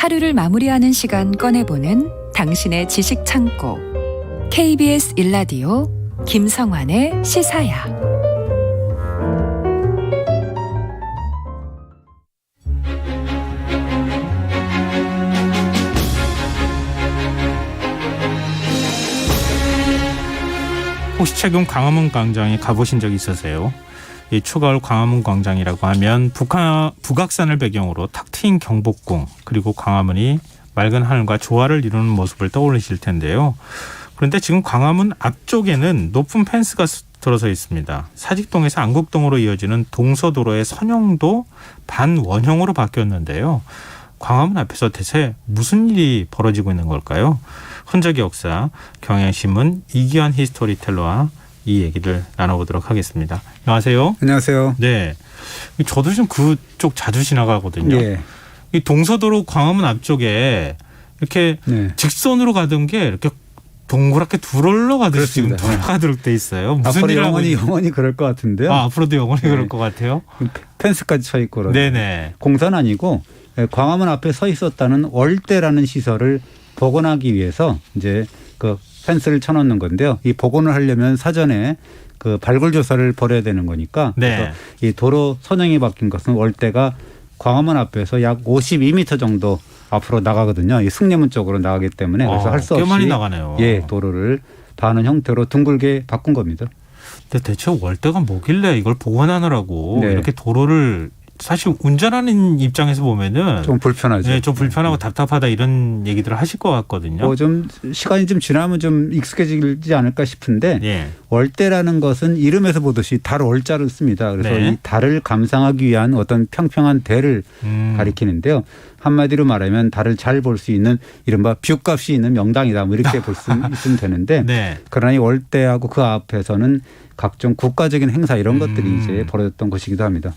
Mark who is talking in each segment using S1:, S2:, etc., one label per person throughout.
S1: 하루를 마무리하는 시간 꺼내보는 당신의 지식 창고. KBS 일라디오 김성환의 시사야.
S2: 혹시 최근 광화문 광장에 가보신 적 있으세요? 이 추가올 광화문 광장이라고 하면 북악산을 배경으로 탁 트인 경복궁 그리고 광화문이 맑은 하늘과 조화를 이루는 모습을 떠올리실 텐데요. 그런데 지금 광화문 앞쪽에는 높은 펜스가 들어서 있습니다. 사직동에서 안국동으로 이어지는 동서도로의 선형도 반원형으로 바뀌었는데요. 광화문 앞에서 대체 무슨 일이 벌어지고 있는 걸까요? 흔적의 역사, 경향신문 이기환 히스토리텔러와 이 얘기를 나눠보도록 하겠습니다. 안녕하세요.
S3: 안녕하세요.
S2: 네, 저도 좀 그쪽 자주 지나가거든요.
S3: 예.
S2: 이 동서도로 광화문 앞쪽에 이렇게
S3: 네.
S2: 직선으로 가던 게 이렇게 동그랗게 둘러 가듯이 지금 돌아가도록 돼 있어요. 무슨
S3: 앞으로
S2: 일을
S3: 영원히 그럴 것 같은데요.
S2: 앞으로도 영원히
S3: 네.
S2: 그럴 것 같아요.
S3: 펜스까지 쳐 있고.
S2: 네네.
S3: 공사는 아니고 광화문 앞에 서 있었다는 월대라는 시설을 복원하기 위해서 이제 그 펜스를 쳐놓는 건데요. 이 복원을 하려면 사전에 그 발굴 조사를 벌여야 되는 거니까.
S2: 네.
S3: 그래서 이 도로 선형이 바뀐 것은 월대가 광화문 앞에서 약 52m 정도 앞으로 나가거든요. 이 승리문 쪽으로 나가기 때문에 그래서 할 수 없이
S2: 꽤 많이 나가네요.
S3: 예, 도로를 다는 형태로 둥글게 바꾼 겁니다.
S2: 근데 대체 월대가 뭐길래 이걸 복원하느라고
S3: 네.
S2: 이렇게 도로를 사실 운전하는 입장에서 보면은
S3: 좀 불편하죠.
S2: 네, 좀 불편하고 답답하다 이런 얘기들을 하실 것 같거든요.
S3: 좀 시간이 좀 지나면 좀 익숙해지지 않을까 싶은데
S2: 예.
S3: 월대라는 것은 이름에서 보듯이 달 월자를 씁니다. 그래서
S2: 네.
S3: 이 달을 감상하기 위한 어떤 평평한 대를 가리키는데요. 한마디로 말하면 달을 잘 볼 수 있는 이른바 뷰값이 있는 명당이다. 뭐 이렇게 볼 수 있으면 되는데
S2: 네.
S3: 그러나 이 월대하고 그 앞에서는 각종 국가적인 행사 이런 것들이 이제 벌어졌던 것이기도 합니다.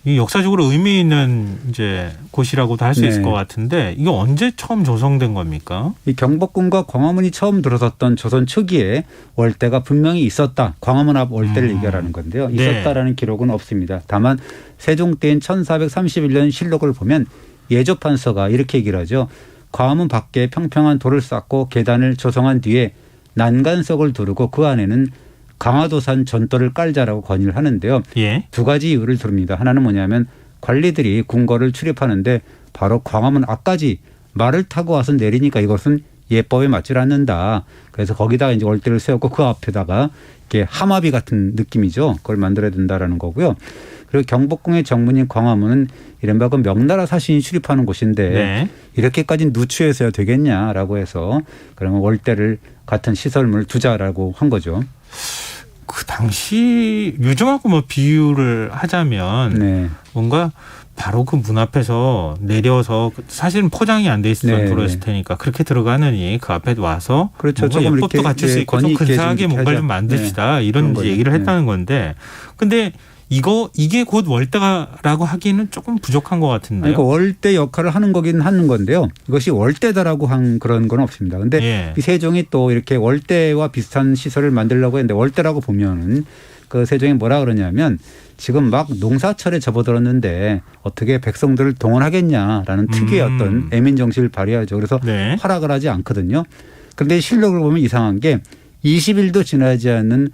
S2: 이 역사적으로 의미 있는 이제 곳이라고도 할 수
S3: 네.
S2: 있을 것 같은데 이게 언제 처음 조성된 겁니까?
S3: 이 경복궁과 광화문이 처음 들어섰던 조선 초기에 월대가 분명히 있었다. 광화문 앞 월대를 얘기하라는 건데요. 있었다라는
S2: 네.
S3: 기록은 없습니다. 다만 세종 때인 1431년 실록을 보면 예조판서가 이렇게 얘기를 하죠. 광화문 밖에 평평한 돌을 쌓고 계단을 조성한 뒤에 난간석을 두르고 그 안에는 강화도산 전도를 깔자라고 건의를 하는데요.
S2: 예.
S3: 두 가지 이유를 두릅니다. 하나는 뭐냐면 관리들이 궁궐을 출입하는데 바로 광화문 앞까지 말을 타고 와서 내리니까 이것은 예법에 맞지 않는다. 그래서 거기다가 이제 월대를 세웠고 그 앞에다가 이렇게 하마비 같은 느낌이죠. 그걸 만들어야 된다라는 거고요. 그리고 경복궁의 정문인 광화문은 이른바 그 명나라 사신이 출입하는 곳인데
S2: 네.
S3: 이렇게까지 누추해서야 되겠냐라고 해서 그러면 월대를 같은 시설물을 두자라고 한 거죠.
S2: 그 당시 요즘하고 뭐 비유를 하자면
S3: 네.
S2: 뭔가 바로 그 문 앞에서 내려서 사실은 포장이 안 돼 있었던
S3: 네,
S2: 도로였을
S3: 네.
S2: 테니까 그렇게 들어가느니 그 앞에 와서
S3: 그렇죠.
S2: 뭔가
S3: 조금
S2: 예법도
S3: 이렇게
S2: 갖출 수 있고 좀 근사하게 뭔가를 좀 만듭시다 이런
S3: 그런
S2: 얘기를
S3: 거죠.
S2: 했다는 건데 근데 이게 곧 월대라고 하기는 조금 부족한 것 같은데요.
S3: 그러니까 월대 역할을 하는 거긴 하는 건데요. 이것이 월대다라고 한 그런 건 없습니다. 그런데
S2: 예.
S3: 이 세종이 또 이렇게 월대와 비슷한 시설을 만들려고 했는데 월대라고 보면은 그 세종이 뭐라 그러냐면 지금 막 농사철에 접어들었는데 어떻게 백성들을 동원하겠냐라는 특유의 어떤 애민 정신을 발휘하죠. 그래서
S2: 네.
S3: 허락을 하지 않거든요. 그런데 실록을 보면 이상한 게 20일도 지나지 않는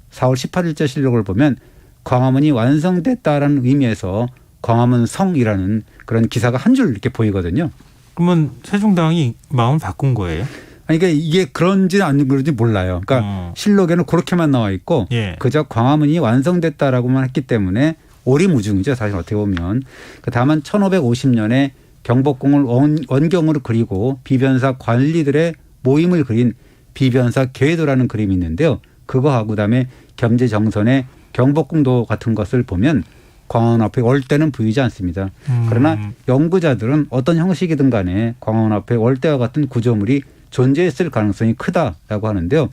S3: 4월 18일자 실록을 보면 광화문이 완성됐다라는 의미에서 광화문 성이라는 그런 기사가 한 줄 이렇게 보이거든요.
S2: 그러면 세종대왕이 마음을 바꾼 거예요?
S3: 아니, 그러니까 이게 그런지 안 그런지 몰라요. 그러니까 실록에는 그렇게만 나와 있고
S2: 예.
S3: 그저 광화문이 완성됐다라고만 했기 때문에 오리무중이죠. 사실 어떻게 보면. 다만 1550년에 경복궁을 원경으로 그리고 비변사 관리들의 모임을 그린 비변사 계도라는 그림이 있는데요. 그거하고 그다음에 겸재정선의 경복궁도 같은 것을 보면 광화문 앞에 월대는 보이지 않습니다. 그러나 연구자들은 어떤 형식이든 간에 광화문 앞에 월대와 같은 구조물이 존재했을 가능성이 크다라고 하는데요.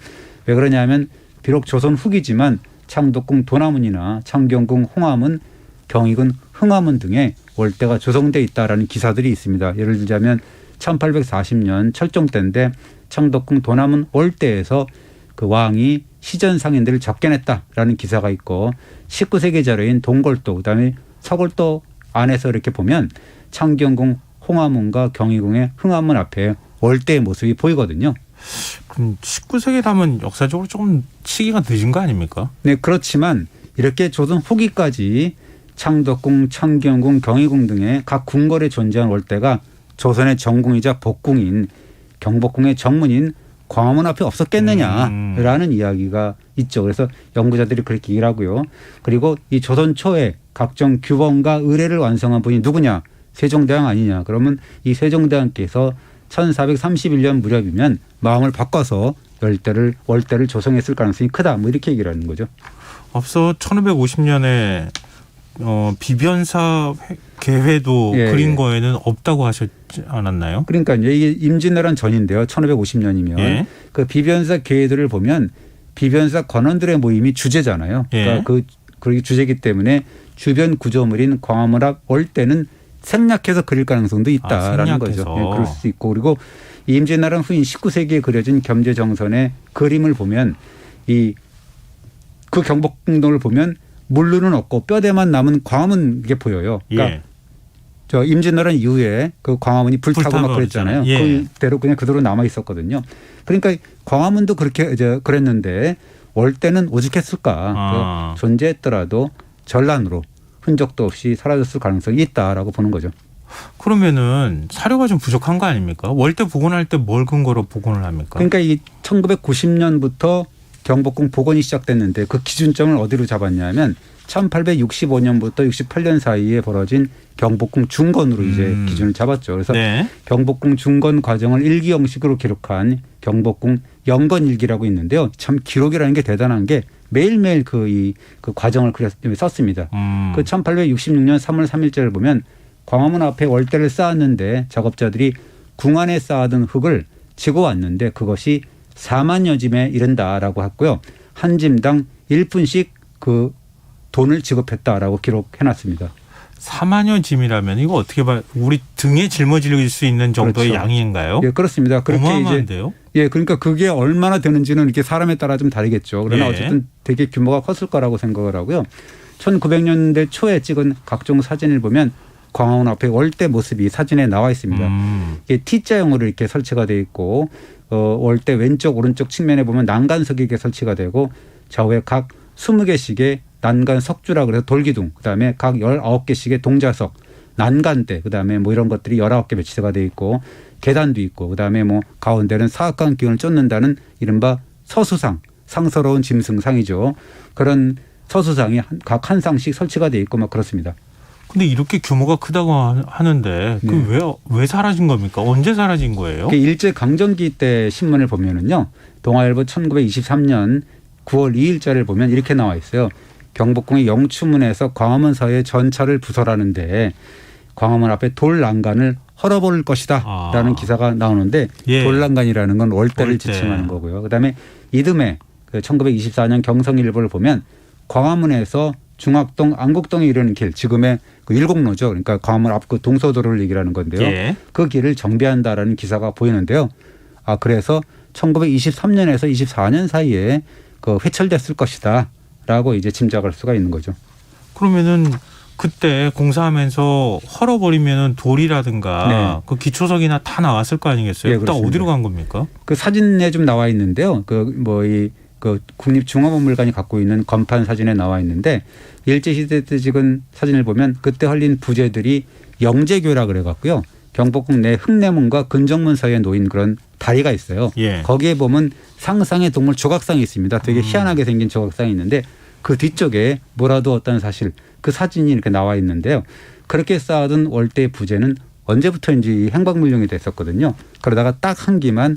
S3: 왜 그러냐면 비록 조선 후기지만 창덕궁 도남문이나 창경궁 홍화문, 경익은 흥화문 등에 월대가 조성돼 있다라는 기사들이 있습니다. 예를 들자면 1840년 철종 때인데 창덕궁 도남문 월대에서 그 왕이 시전 상인들을 접견했다라는 기사가 있고 19세기 자료인 동골도 그다음에 서골도 안에서 이렇게 보면 창경궁 홍화문과 경희궁의 흥암문 앞에 월대의 모습이 보이거든요.
S2: 그럼 19세기 다면 역사적으로 조금 시기가 늦은 거 아닙니까?
S3: 네, 그렇지만 이렇게 조선 후기까지 창덕궁, 창경궁, 경희궁 등의 각 궁궐에 존재한 월대가 조선의 정궁이자 복궁인 경복궁의 정문인 광화문 앞에 없었겠느냐라는 이야기가 있죠. 그래서 연구자들이 그렇게 얘기를 하고요. 그리고 이 조선 초에 각종 규범과 의례를 완성한 분이 누구냐? 세종대왕 아니냐? 그러면 이 세종대왕께서 1431년 무렵이면 마음을 바꿔서 월대를 조성했을 가능성이 크다. 뭐 이렇게 얘기를 하는 거죠.
S2: 앞서 1550년에 비변사 계회도
S3: 예,
S2: 그린
S3: 예.
S2: 거에는 없다고 하셨지 않았나요?
S3: 그러니까 이게 임진왜란 전인데요. 1550년이면
S2: 예.
S3: 그 비변사 계회들을 보면 비변사 관원들의 모임이 주제잖아요. 그러니까
S2: 예.
S3: 그게 주제이기 때문에 주변 구조물인 광화문 앞 월대는 생략해서 그릴 가능성도 있다라는 거죠. 예, 그럴 수 있고 그리고 임진왜란 후인 19세기에 그려진 겸재정선의 그림을 보면 그 경복궁을 보면 물루는 없고 뼈대만 남은 광화문 게 보여요. 그러니까
S2: 예.
S3: 저 임진왜란 이후에 그 광화문이 불타고 막 그랬잖아요.
S2: 예.
S3: 그대로 그냥 그대로 남아 있었거든요. 그러니까 광화문도 그렇게 이제 그랬는데 월대는 오죽했을까? 존재했더라도 전란으로 흔적도 없이 사라졌을 가능성이 있다라고 보는 거죠.
S2: 그러면은 사료가 좀 부족한 거 아닙니까? 월대 복원할 때 뭘 근거로 복원을 합니까?
S3: 그러니까 이 1990년부터 경복궁 복원이 시작됐는데 그 기준점을 어디로 잡았냐면 1865년부터 68년 사이에 벌어진 경복궁 중건으로 이제 기준을 잡았죠. 그래서
S2: 네.
S3: 경복궁 중건 과정을 일기 형식으로 기록한 경복궁 영건일기라고 있는데요. 참 기록이라는 게 대단한 게 매일매일 그 과정을 썼습니다. 그 1866년 3월 3일자를 보면 광화문 앞에 월대를 쌓았는데 작업자들이 궁 안에 쌓아둔 흙을 지고 왔는데 그것이 4만여 짐에 이른다라고 했고요. 한 짐당 1푼씩 그 돈을 지급했다라고 기록해놨습니다.
S2: 4만여 짐이라면 이거 어떻게 봐? 우리 등에 짊어질 수 있는 정도의
S3: 그렇죠.
S2: 양인가요?
S3: 예, 그렇습니다. 그렇게
S2: 어마어마한데요?
S3: 예, 그러니까 그게 얼마나 되는지는 이렇게 사람에 따라 좀 다르겠죠. 그러나
S2: 예.
S3: 어쨌든 되게 규모가 컸을 거라고 생각을 하고요. 1900년대 초에 찍은 각종 사진을 보면 광화문 앞에 월대 모습이 사진에 나와 있습니다. 이게 T자형으로 이렇게 설치가 되어 있고 월대 왼쪽 오른쪽 측면에 보면 난간석이 이렇게 설치가 되고 좌우에 각 20개씩의 난간 석주라 그래서 돌기둥, 그다음에 각 19개씩의 동자석, 난간대, 그다음에 뭐 이런 것들이 19개 배치가 되어 있고 계단도 있고 그다음에 뭐 가운데는 사악한 기운을 쫓는다는 이른바 서수상, 상서로운 짐승상이죠. 그런 서수상이 각 한 상씩 설치가 되어 있고 막 그렇습니다.
S2: 근데 이렇게 규모가 크다고 하는데 그 왜 사라진 겁니까? 언제 사라진 거예요?
S3: 일제 강점기 때 신문을 보면은요. 동아일보 1923년 9월 2일자를 보면 이렇게 나와 있어요. 경복궁의 영추문에서 광화문 사이의 전차를 부설하는데 광화문 앞에 돌 난간을 헐어버릴 것이다 라는 기사가 나오는데
S2: 예.
S3: 돌 난간이라는 건 월대를 지칭하는 거고요. 그다음에 이듬해 1924년 경성일보를 보면 광화문에서 중학동 안국동에 이르는 길, 지금의 그 일곡로죠. 그러니까 광화문 앞 그 동서도로를 얘기하는 건데요.
S2: 예.
S3: 그 길을 정비한다라는 기사가 보이는데요. 그래서 1923년에서 24년 사이에 그 회철됐을 것이다라고 이제 짐작할 수가 있는 거죠.
S2: 그러면은 그때 공사하면서 헐어버리면은 돌이라든가
S3: 네.
S2: 그 기초석이나 다 나왔을 거 아니겠어요?
S3: 예,
S2: 그때
S3: 그렇습니다.
S2: 어디로 간 겁니까?
S3: 그 사진에 좀 나와 있는데요. 그 국립중앙박물관이 갖고 있는 건판 사진에 나와 있는데 일제시대 때 찍은 사진을 보면 그때 헐린 부재들이 영재교라 그래 갖고요. 경복궁 내 흑내문과 근정문 사이에 놓인 그런 다리가 있어요.
S2: 예.
S3: 거기에 보면 상상의 동물 조각상이 있습니다. 되게 희한하게 생긴 조각상이 있는데 그 뒤쪽에 몰아두었다는 사실, 그 사진이 이렇게 나와 있는데요. 그렇게 쌓아둔 월대 부재는 언제부터인지 행방불명이 됐었거든요. 그러다가 딱 한 기만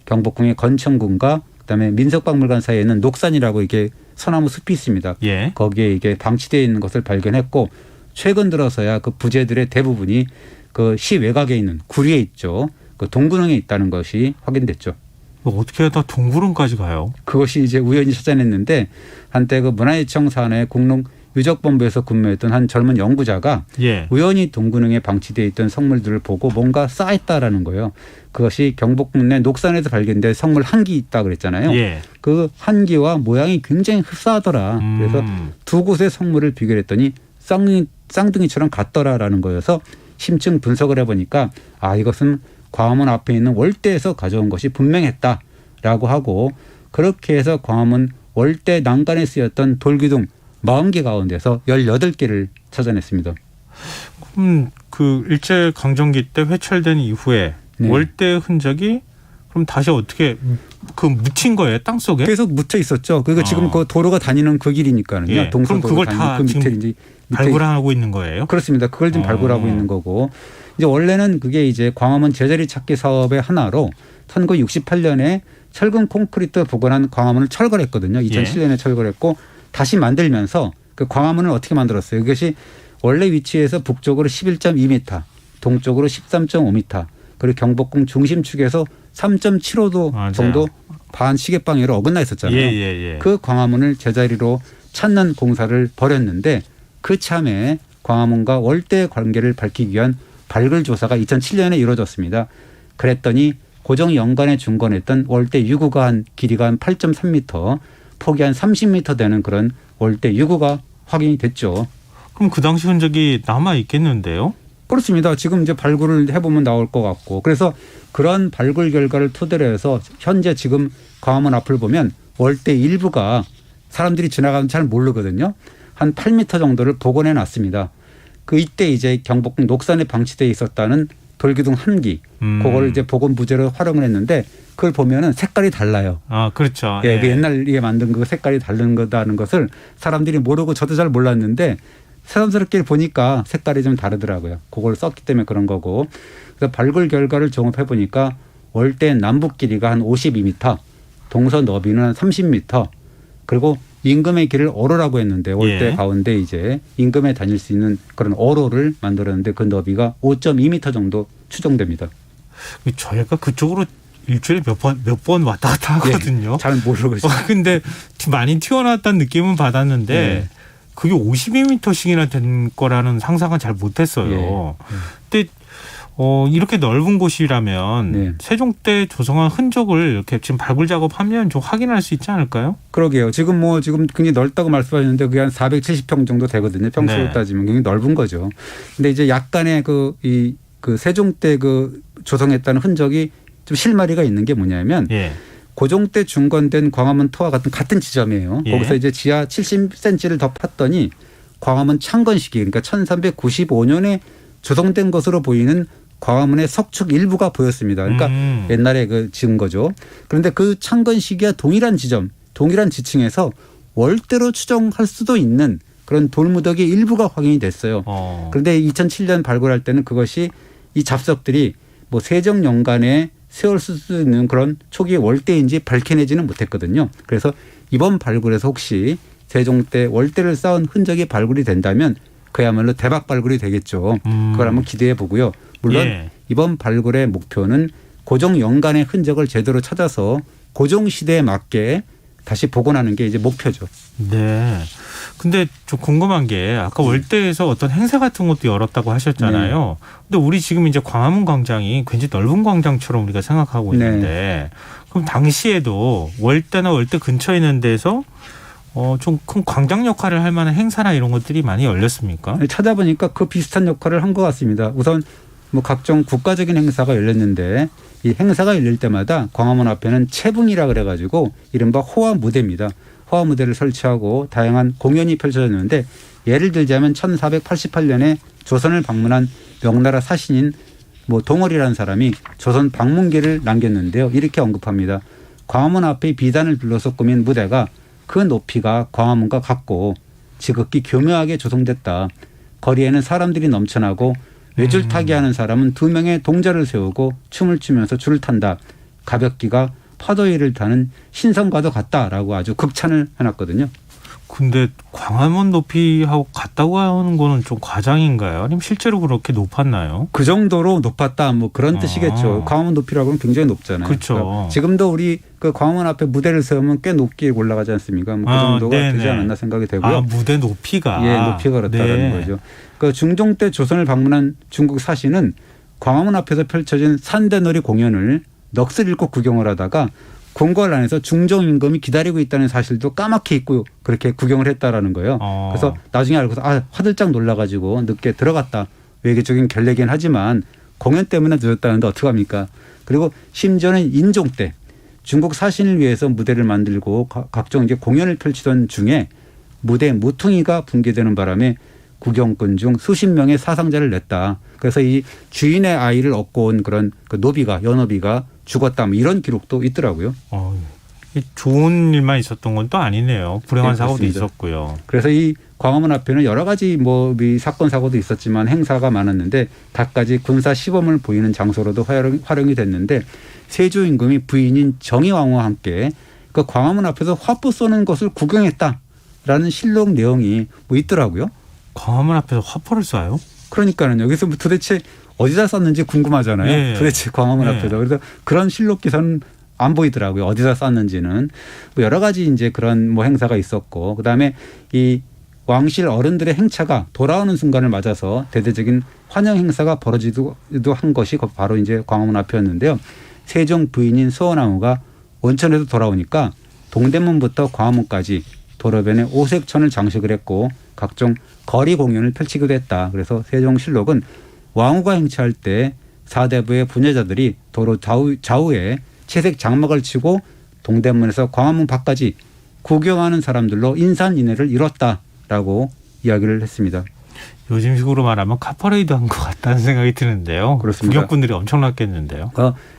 S3: 경복궁의 건천궁과 그다음에 민속박물관 사이에는 녹산이라고 이게 소나무 숲이 있습니다.
S2: 예.
S3: 거기에 이게 방치되어 있는 것을 발견했고 최근 들어서야 그 부재들의 대부분이 그 시 외곽에 있는 구리에 있죠. 그 동구릉에 있다는 것이 확인됐죠.
S2: 어떻게 하다 동구릉까지 가요?
S3: 그것이 이제 우연히 찾아냈는데 한때 그 문화유청 산하의 공릉 유적본부에서 근무했던 한 젊은 연구자가
S2: 예.
S3: 우연히 동구릉에 방치되어 있던 성물들을 보고 뭔가 쌓였다라는 거예요. 그것이 경복궁 내 녹산에서 발견된 성물 한 기 있다 그랬잖아요.
S2: 예.
S3: 그 한 기와 모양이 굉장히 흡사하더라. 그래서 두 곳의 성물을 비교했더니 쌍둥이처럼 같더라라는 거여서 심층 분석을 해보니까 이것은 광화문 앞에 있는 월대에서 가져온 것이 분명했다라고 하고 그렇게 해서 광화문 월대 난간에 쓰였던 돌기둥 40개 가운데서 18개를 찾아냈습니다.
S2: 그 일제 강점기 때 회철된 이후에
S3: 네.
S2: 월대 흔적이 그럼 다시 어떻게 그 묻힌 거예요 땅 속에?
S3: 계속 묻혀 있었죠. 그리고 지금 그 도로가 다니는 그 길이니까요.
S2: 예. 그럼 그걸 다
S3: 그
S2: 지금
S3: 밑에
S2: 발굴하고 있는 거예요?
S3: 그렇습니다. 그걸 지금 발굴하고 있는 거고 이제 원래는 그게 이제 광화문 제자리 찾기 사업의 하나로 1968년에 철근 콘크리트 복원한 광화문을 철거했거든요. 2007년에 철거했고 다시 만들면서 그 광화문을 어떻게 만들었어요? 이것이 원래 위치에서 북쪽으로 11.2m, 동쪽으로 13.5m, 그리고 경복궁 중심축에서 3.75도 정도 반 시계방향으로 어긋나 있었잖아요. 그 광화문을 제자리로 찾는 공사를 벌였는데 그 참에 광화문과 월대의 관계를 밝히기 위한 발굴 조사가 2007년에 이루어졌습니다. 그랬더니 고정 연간에 중건했던 월대 유구가 한 길이가 한 8.3m, 폭이 한 30m 되는 그런 월대 유구가 확인이 됐죠.
S2: 그럼 그 당시 흔적이 남아 있겠는데요?
S3: 그렇습니다. 지금 이제 발굴을 해보면 나올 것 같고 그래서 그런 발굴 결과를 토대로 해서 현재 지금 광화문 앞을 보면 월대 일부가 사람들이 지나가면 잘 모르거든요. 한 8m 정도를 복원해 놨습니다. 그 이때 이제 경복궁 녹산에 방치되어 있었다는 돌기둥 한 기, 그걸 이제 복원 부재로 활용을 했는데 그걸 보면은 색깔이 달라요.
S2: 그렇죠.
S3: 예, 그 옛날에 만든 그 색깔이 다른 거다는 것을 사람들이 모르고 저도 잘 몰랐는데 새삼스럽게 보니까 색깔이 좀 다르더라고요. 그걸 썼기 때문에 그런 거고. 그래서 발굴 결과를 종합해 보니까 월대 남북 길이가 한 52m, 동서 너비는 한 30m, 그리고 임금의 길을 어로라고 했는데 월대 가운데 이제 임금에 다닐 수 있는 그런 어로를 만들었는데 그 너비가 5.2m 정도 추정됩니다.
S2: 저희가 그쪽으로 일주일에 몇 번 왔다 갔다 하거든요.
S3: 잘 모르고 있어요.
S2: 근데 많이 튀어나왔다는 느낌은 받았는데 그게 52m씩이나 된 거라는 상상은 잘 못했어요. 근데 이렇게 넓은 곳이라면 세종 때 조성한 흔적을 이렇게 지금 발굴 작업하면 좀 확인할 수 있지 않을까요?
S3: 그러게요. 지금 굉장히 넓다고 말씀하셨는데 그게 한 470평 정도 되거든요. 평수로 따지면 굉장히 넓은 거죠. 근데 이제 약간의 그 세종 때 그 조성했다는 흔적이 좀 실마리가 있는 게 뭐냐면 고종 때 중건된 광화문 터와 같은 지점이에요. 거기서 이제 지하 70cm를 더 팠더니 광화문 창건 시기 그러니까 1395년에 조성된 것으로 보이는 광화문의 석축 일부가 보였습니다. 그러니까 옛날에 지은 거죠. 그런데 그 창건 시기와 동일한 지점, 동일한 지층에서 월대로 추정할 수도 있는 그런 돌무더기 일부가 확인이 됐어요. 그런데 2007년 발굴할 때는 그것이 이 잡석들이 세종 연간에 세월 수 있는 그런 초기 월대인지 밝혀내지는 못했거든요. 그래서 이번 발굴에서 혹시 세종 때 월대를 쌓은 흔적이 발굴이 된다면 그야말로 대박 발굴이 되겠죠. 그걸 한번 기대해 보고요. 물론 이번 발굴의 목표는 고종 연간의 흔적을 제대로 찾아서 고종 시대에 맞게 다시 복원하는 게 이제 목표죠.
S2: 네. 근데 좀 궁금한 게 아까 월대에서 어떤 행사 같은 것도 열었다고 하셨잖아요. 근데 우리 지금 이제 광화문 광장이 굉장히 넓은 광장처럼 우리가 생각하고 있는데 그럼 당시에도 월대나 월대 근처에 있는 데서 좀 큰 광장 역할을 할 만한 행사나 이런 것들이 많이 열렸습니까?
S3: 찾아보니까 그 비슷한 역할을 한 것 같습니다. 우선 각종 국가적인 행사가 열렸는데 이 행사가 열릴 때마다 광화문 앞에는 채붕이라 그래가지고 이른바 호화 무대입니다. 호화 무대를 설치하고 다양한 공연이 펼쳐졌는데 예를 들자면 1488년에 조선을 방문한 명나라 사신인 동월이라는 사람이 조선 방문기를 남겼는데요. 이렇게 언급합니다. 광화문 앞에 비단을 둘러서 꾸민 무대가 그 높이가 광화문과 같고 지극히 교묘하게 조성됐다. 거리에는 사람들이 넘쳐나고 외줄타기 하는 사람은 2명의 동자를 세우고 춤을 추면서 줄을 탄다. 가볍기가 파도 위를 타는 신선과도 같다라고 아주 극찬을 해놨거든요.
S2: 근데 광화문 높이하고 같다고 하는 거는 좀 과장인가요? 아니면 실제로 그렇게 높았나요?
S3: 그 정도로 높았다 그런 뜻이겠죠. 광화문 높이라고 하면 굉장히 높잖아요.
S2: 그렇죠.
S3: 그러니까 지금도 우리 그 광화문 앞에 무대를 세우면 꽤 높게 올라가지 않습니까? 그 정도가 되지 않았나 생각이 되고요.
S2: 무대 높이가.
S3: 높이가 그렇다는 거죠. 그 중종 때 조선을 방문한 중국 사신은 광화문 앞에서 펼쳐진 산대놀이 공연을 넋을 잃고 구경을 하다가 궁궐 안에서 중종 임금이 기다리고 있다는 사실도 까맣게 잊고 그렇게 구경을 했다라는 거예요. 그래서 나중에 알고서 화들짝 놀라가지고 늦게 들어갔다. 외교적인 결례긴 하지만 공연 때문에 늦었다는데 어떡합니까? 그리고 심지어는 인종 때 중국 사신을 위해서 무대를 만들고 각종 이제 공연을 펼치던 중에 무대 모퉁이가 붕괴되는 바람에 구경꾼 중 수십 명의 사상자를 냈다. 그래서 이 주인의 아이를 얻고 온 그런 그 노비가 연호비가 죽었다. 뭐 이런 기록도 있더라고요.
S2: 좋은 일만 있었던 건 또 아니네요. 불행한
S3: 네,
S2: 사고도
S3: 그렇습니다.
S2: 있었고요.
S3: 그래서 이 광화문 앞에는 여러 가지 뭐 사건 사고도 있었지만 행사가 많았는데 갖가지 군사 시범을 보이는 장소로도 활용이 됐는데 세조 임금이 부인인 정의왕후와 함께 그 광화문 앞에서 화포 쏘는 것을 구경했다라는 실록 내용이 뭐 있더라고요.
S2: 광화문 앞에서 화포를 쏴요?
S3: 그러니까는 여기서 뭐 도대체 어디다 쐈는지 궁금하잖아요.
S2: 예.
S3: 도대체 광화문
S2: 예.
S3: 앞에서. 그래서 그런 실록 기사는 안 보이더라고요. 어디다 쐈는지는. 뭐 여러 가지 이제 그런 뭐 행사가 있었고 그다음에 이 왕실 어른들의 행차가 돌아오는 순간을 맞아서 대대적인 환영 행사가 벌어지기도 한 것이 바로 이제 광화문 앞이었는데요. 세종 부인인 수원왕후가 원천에서 돌아오니까 동대문부터 광화문까지 도로변에 오색천을 장식을 했고 각종 거리 공연을 펼치기도 했다. 그래서 세종실록은 왕후가 행차할 때 사대부의 부녀자들이 도로 좌우에 채색 장막을 치고 동대문에서 광화문 밖까지 구경하는 사람들로 인산인해를 이뤘다라고 이야기를 했습니다.
S2: 요즘식으로 말하면 카퍼레이드 한 것 같다는 생각이 드는데요.
S3: 그렇습니다.
S2: 구경꾼들이 엄청났겠는데요.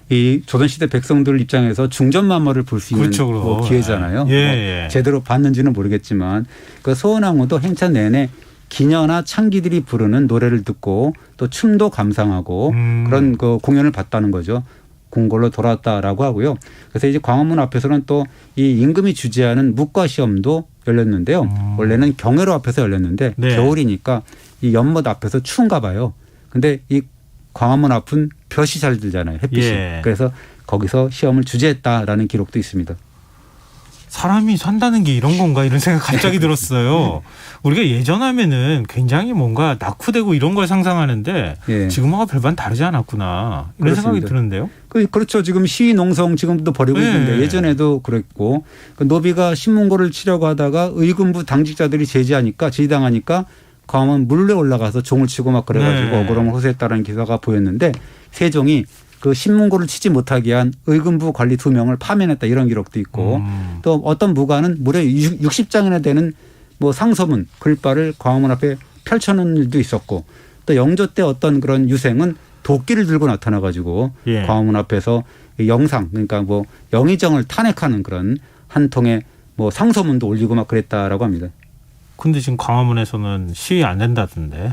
S3: 이 조선시대 백성들 입장에서 중전만모를 볼 수 있는
S2: 그렇죠,
S3: 뭐 기회잖아요.
S2: 예.
S3: 제대로 봤는지는 모르겠지만 그 소원왕후도 행차 내내 기녀나 창기들이 부르는 노래를 듣고 또 춤도 감상하고 그런 그 공연을 봤다는 거죠. 궁궐로 돌아왔다라고 하고요. 그래서 이제 광화문 앞에서는 또 이 임금이 주재하는 묵과 시험도 열렸는데요. 원래는 경회로 앞에서 열렸는데
S2: 네.
S3: 겨울이니까 이 연못 앞에서 추운가 봐요. 근데 이 광화문 앞은 볕이 잘 들잖아요. 햇빛이.
S2: 예.
S3: 그래서 거기서 시험을 주재했다라는 기록도 있습니다.
S2: 사람이 산다는 게 이런 건가 이런 생각 갑자기 들었어요. 우리가 예전 하면은 굉장히 뭔가 낙후되고 이런 걸 상상하는데
S3: 예.
S2: 지금하고 별반 다르지 않았구나 이런 생각이
S3: 그렇습니다.
S2: 드는데요.
S3: 그렇죠. 지금 시위 농성 지금도 벌이고
S2: 네.
S3: 있는데 예전에도 그랬고 그 노비가 신문고를 치려고 하다가 의군부 당직자들이 제지당하니까 광화문 물에 올라가서 종을 치고 막 그래가지고
S2: 네.
S3: 억울함을 호소했다는 기사가 보였는데 세종이 그 신문고를 치지 못하게 한 의군부 관리 2명을 파면했다 이런 기록도 있고 또 어떤 무관은 무려 60장이나 되는 뭐 상소문 글발을 광화문 앞에 펼쳐놓은 일도 있었고 또 영조 때 어떤 그런 유생은 도끼를 들고 나타나가지고
S2: 예.
S3: 광화문 앞에서 영상 그러니까 뭐 영의정을 탄핵하는 그런 한 통의 뭐 상소문도 올리고 막 그랬다라고 합니다.
S2: 근데 지금 광화문에서는 시위 안 된다던데.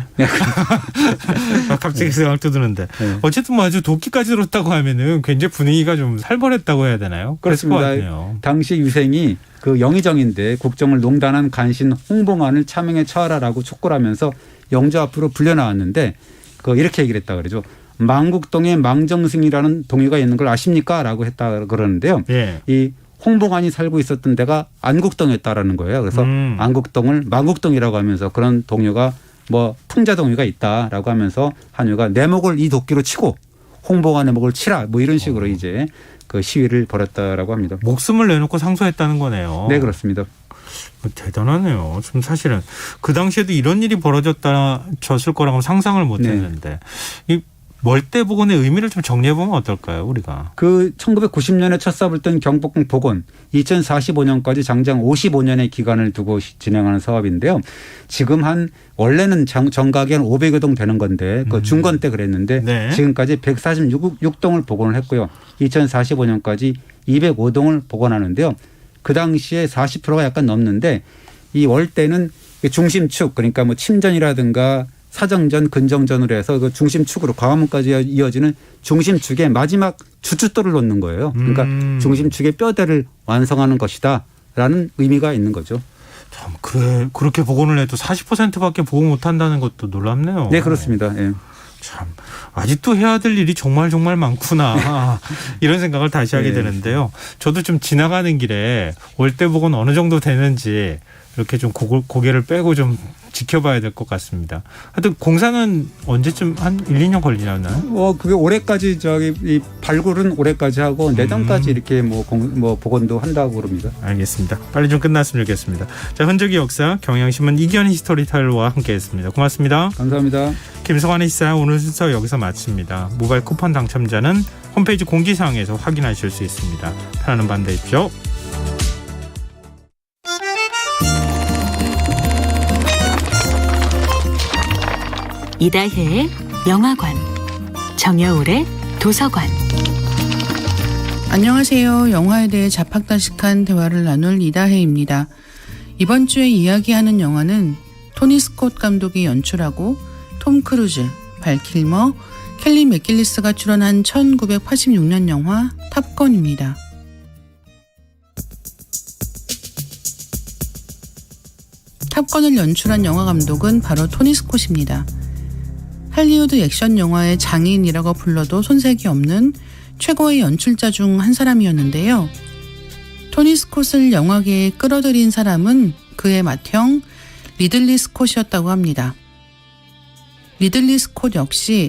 S2: 갑자기 생각도 드는데.
S3: 네.
S2: 어쨌든 뭐 아주 도끼까지 들었다고 하면은 굉장히 분위기가 좀 살벌했다고 해야 되나요? 그랬을 것 같네요.
S3: 당시 유생이 그 영의정인데 국정을 농단한 간신 홍봉안을 차명에 처하라라고 촉구를 하면서 영조 앞으로 불려 나왔는데 그 이렇게 얘기를 했다 그러죠. 망국동에 망정승이라는 동의가 있는 걸 아십니까? 라고 했다 그러는데요.
S2: 예.
S3: 이 홍봉안이 살고 있었던 데가 안국동이었다라는 거예요. 그래서 안국동을 망국동이라고 하면서 그런 동요가 뭐 풍자 동요가 있다라고 하면서 한유가 내 목을 이 도끼로 치고 홍봉안의 목을 치라 뭐 이런 식으로 이제 그 시위를 벌였다라고 합니다.
S2: 목숨을 내놓고 상소했다는 거네요.
S3: 네, 그렇습니다.
S2: 대단하네요. 좀 사실은 그 당시에도 이런 일이 벌어졌을 거라고 상상을 못했는데 이 월대복원의 의미를 좀 정리해 보면 어떨까요, 우리가?
S3: 그 1990년에 첫 삽을 뜬 경복궁 복원, 2045년까지 장장 55년의 기간을 두고 진행하는 사업인데요. 지금 원래는 정각이 한 500여 동 되는 건데 그 중건 때 그랬는데
S2: 네.
S3: 지금까지 146동을 복원을 했고요. 2045년까지 205동을 복원하는데요. 그 당시에 40%가 약간 넘는데 이 월대는 중심축 그러니까 뭐 침전이라든가 사정전, 근정전으로 해서 그 중심축으로 광화문까지 이어지는 중심축에 마지막 주춧돌을 놓는 거예요. 그러니까 중심축의 뼈대를 완성하는 것이다라는 의미가 있는 거죠.
S2: 참 그렇게 복원을 해도 40%밖에 보고 못한다는 것도 놀랍네요.
S3: 네, 그렇습니다. 예.
S2: 참 아직도 해야 될 일이 정말 많구나 이런 생각을 다시 하게
S3: 네.
S2: 되는데요. 저도 좀 지나가는 길에 월대복원 어느 정도 되는지 이렇게 좀 고개를 빼고 좀 지켜봐야 될 것 같습니다. 하여튼 공사는 언제쯤 한 1, 2년 걸리나요?
S3: 그게 올해까지 이 발굴은 올해까지 하고 내년까지 이렇게 뭐 복원도 한다고 그럽니다.
S2: 알겠습니다. 빨리 좀 끝났으면 좋겠습니다. 자, 흔적의 역사 경향신문 이견희 스토리텔러와 함께했습니다. 고맙습니다.
S3: 감사합니다.
S2: 김성환의 시사 오늘 순서 여기서 마칩니다. 모바일 쿠폰 당첨자는 홈페이지 공지사항에서 확인하실 수 있습니다. 편안한 밤 되십시오.
S1: 이다혜의 영화관, 정여울의 도서관.
S4: 안녕하세요. 영화에 대해 자팍다식한 대화를 나눌 이다혜입니다. 이번 주에 이야기하는 영화는 토니 스콧 감독이 연출하고 톰 크루즈, 발 킬머, 켈리 맥길리스가 출연한 1986년 영화 탑건입니다. 탑건을 연출한 영화 감독은 바로 토니 스콧입니다. 할리우드 액션 영화의 장인이라고 불러도 손색이 없는 최고의 연출자 중 한 사람이었는데요. 토니 스콧을 영화계에 끌어들인 사람은 그의 맏형 리들리 스콧이었다고 합니다. 리들리 스콧 역시